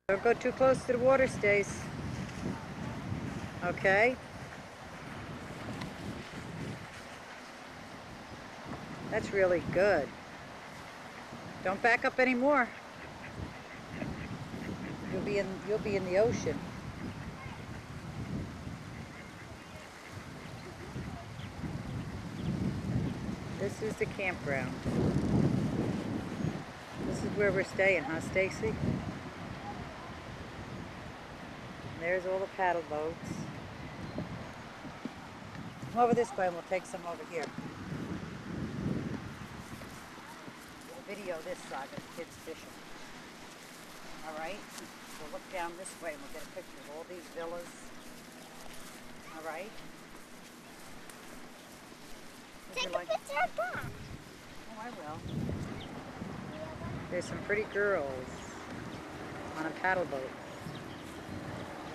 Don't go too close to the water, Stace. Okay? That's really good. Don't back up anymore. You'll be in the ocean. This is the campground. This is where we're staying, huh, Stacy? There's all the paddle boats. Come over this way and we'll take some over here. We'll video this side of the kids fishing. Alright? We'll look down this way and we'll get a picture of all these villas. Alright? Take a picture of that. Oh, I will. There's some pretty girls on a paddle boat.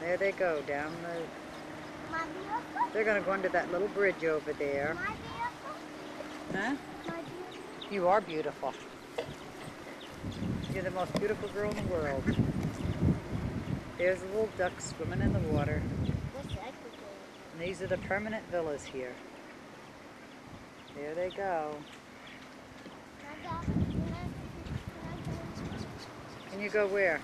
There they go down the... My beautiful? They're going to go under that little bridge over there. My beautiful? Huh? My beautiful? You are beautiful. You're the most beautiful girl in the world. There's a little duck swimming in the water. What's that? And these are the permanent villas here. There they go. Can you go where?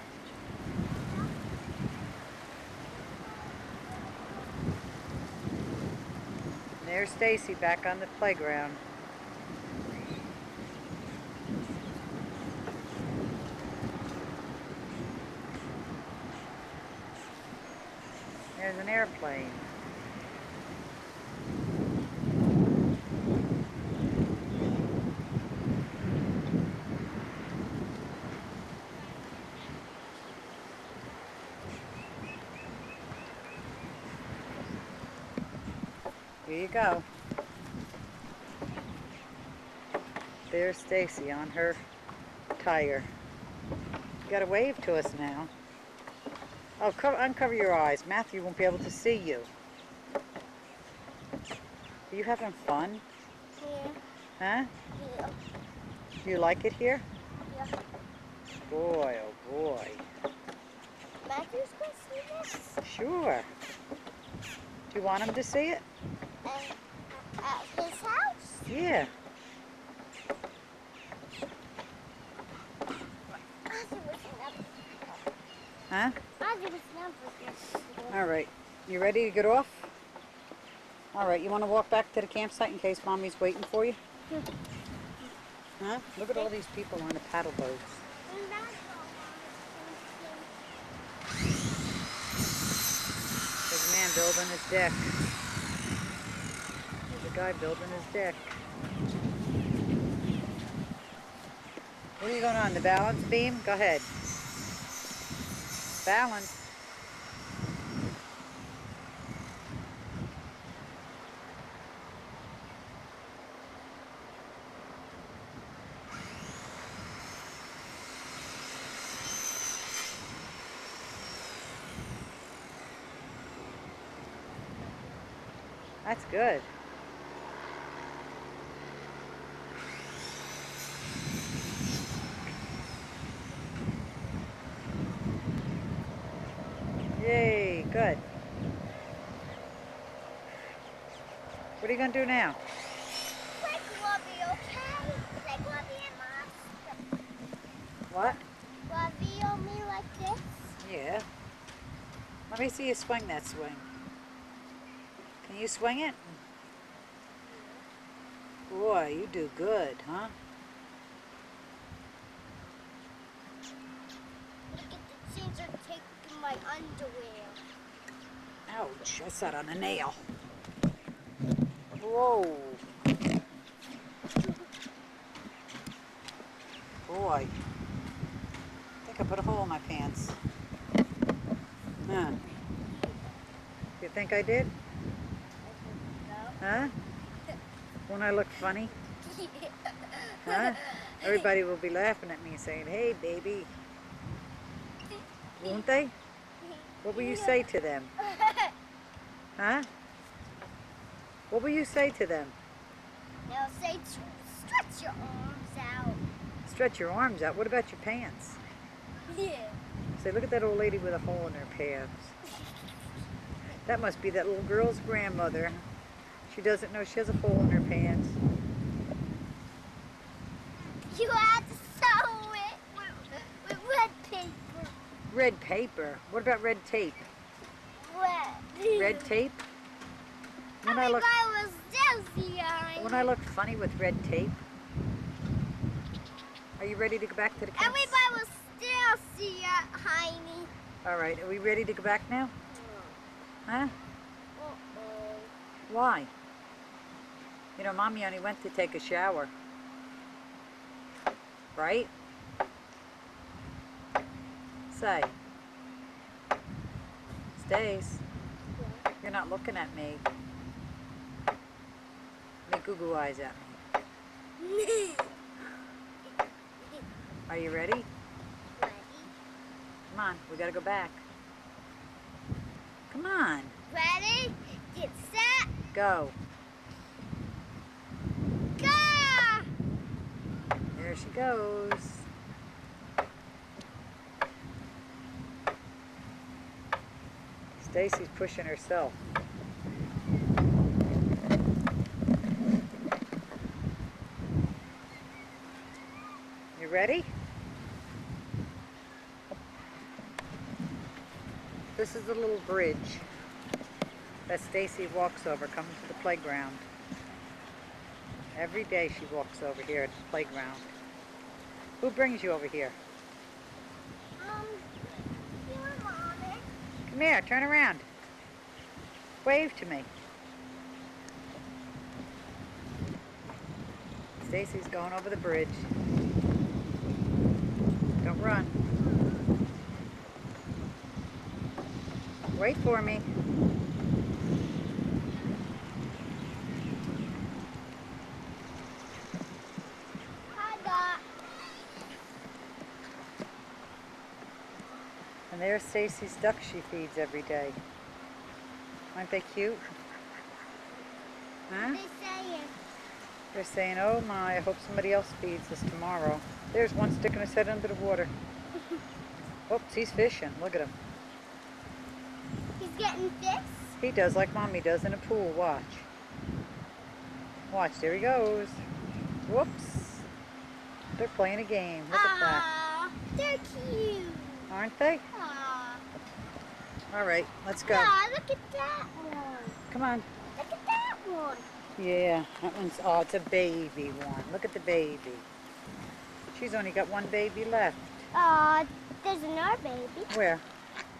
And there's Stacy back on the playground. There's an airplane. Here you go. There's Stacy on her tire. You gotta wave to us now. Oh, uncover your eyes. Matthew won't be able to see you. Are you having fun? Yeah. Huh? Yeah. You like it here? Yeah. Boy, oh boy. Matthew's gonna see this? Sure. Do you want him to see it? At his house? Yeah. Huh? All right. You ready to get off? All right. You want to walk back to the campsite in case Mommy's waiting for you? Huh? Look at all these people on the paddle boats. There's a man building his deck. There's a guy building his deck. What are you going on? The balance beam? Go ahead. Balance. That's good. Yay, good. What are you going to do now? Play Globby, okay? Play Globby and Master. What? Globby on me like this? Yeah. Let me see you swing that swing. Can you swing it? Boy, you do good, huh? Look at the things are taking my underwear. Ouch, I sat on a nail. Whoa. Boy. I think I put a hole in my pants. Huh. You think I did? Huh? Won't I look funny? Huh? Everybody will be laughing at me saying, hey, baby. Won't they? What will you say to them? Huh? What will you say to them? They'll say, stretch your arms out. Stretch your arms out. What about your pants? Yeah. say, look at that old lady with a hole in her pants. That must be that little girl's grandmother. She doesn't know she has a hole in her pants. You had to sew it with red paper. Red paper? What about red tape? Red. Red tape? When I Everybody was Chelsea on. when I look funny with red tape. Are you ready to go back to the camp? Everybody was Chelsea, Heiny. All right, are we ready to go back now? Huh? Uh-oh. Why? You know, Mommy only went to take a shower. Right? Say. Stace. You're not looking at me. Make goo-goo eyes at me. Are you ready? Ready? Come on, we gotta go back. Come on, Ready? Get set. go. Go! There she goes. Stacy's pushing herself. You ready? This is the little bridge that Stacy walks over coming to the playground. Every day she walks over here at the playground. Who brings you over here? Your mommy. Come here, turn around. Wave to me. Stacy's going over the bridge. Don't run. Wait for me. Hi, Doc. And there's Stacy's duck she feeds every day. Aren't they cute? Huh? They saying. They're saying, oh my, I hope somebody else feeds us tomorrow. There's one sticking his head under the water. Oops, he's fishing. Look at him. He's getting this. He does like Mommy does in a pool. Watch. Watch, there he goes. Whoops. They're playing a game. Look at that. Aw, they're cute. Aren't they? Aw. All right, let's go. Aw, look at that one. Come on. Look at that one. Yeah, that one's, oh, it's a baby one. Look at the baby. She's only got one baby left. Aw, there's another baby. Where?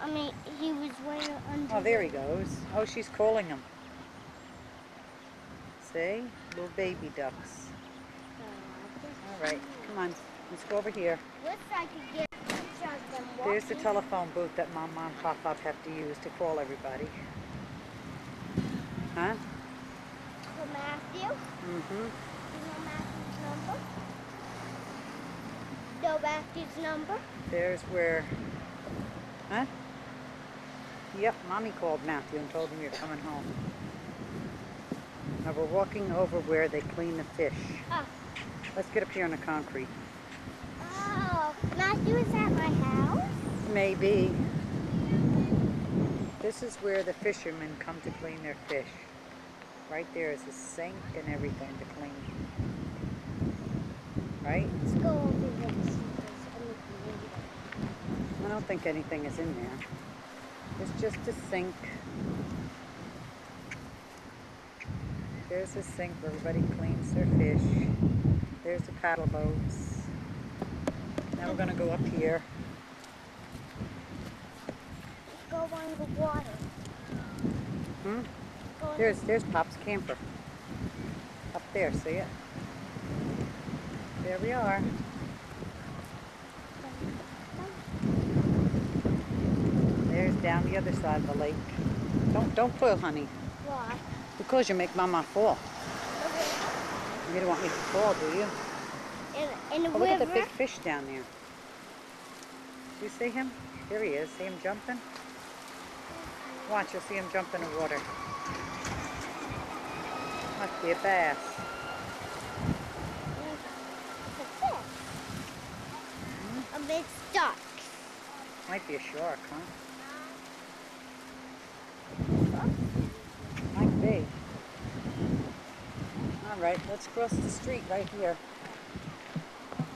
I mean, he was way under. Oh, there he goes. Oh, she's calling him. See? Little baby ducks. All right, come on. Let's go over here. Looks like you get a picture of them There's the walking. telephone booth that Mom and Pop have to use to call everybody. Huh? For Matthew. Mm-hmm. You know Matthew's number? Know Matthew's number? There's where... Huh? Yep, Mommy called Matthew and told him you're coming home. Now we're walking over where they clean the fish. Oh. Let's get up here on the concrete. Oh, Matthew is at my house? Maybe. This is where the fishermen come to clean their fish. Right there is a sink and everything to clean. Right? Let's go over there and see if there's anything. I don't think anything is in there. It's just a sink. There's a sink where everybody cleans their fish. There's the paddle boats. Now we're going to go up here. Let's go on the water. Hmm? Go on There's Pop's camper. Up there, see it? There we are. There's down the other side of the lake. Don't pull, honey. Why? Because you make Mama fall. Okay. You don't want me to fall, do you? In the Oh, look at river. the big fish down there. Do you see him? There he is. See him jumping? Watch, you'll see him jump in the water. Must be a bass. It's a fish. A big duck. Might be a shark, huh? Might be. All right, let's cross the street right here.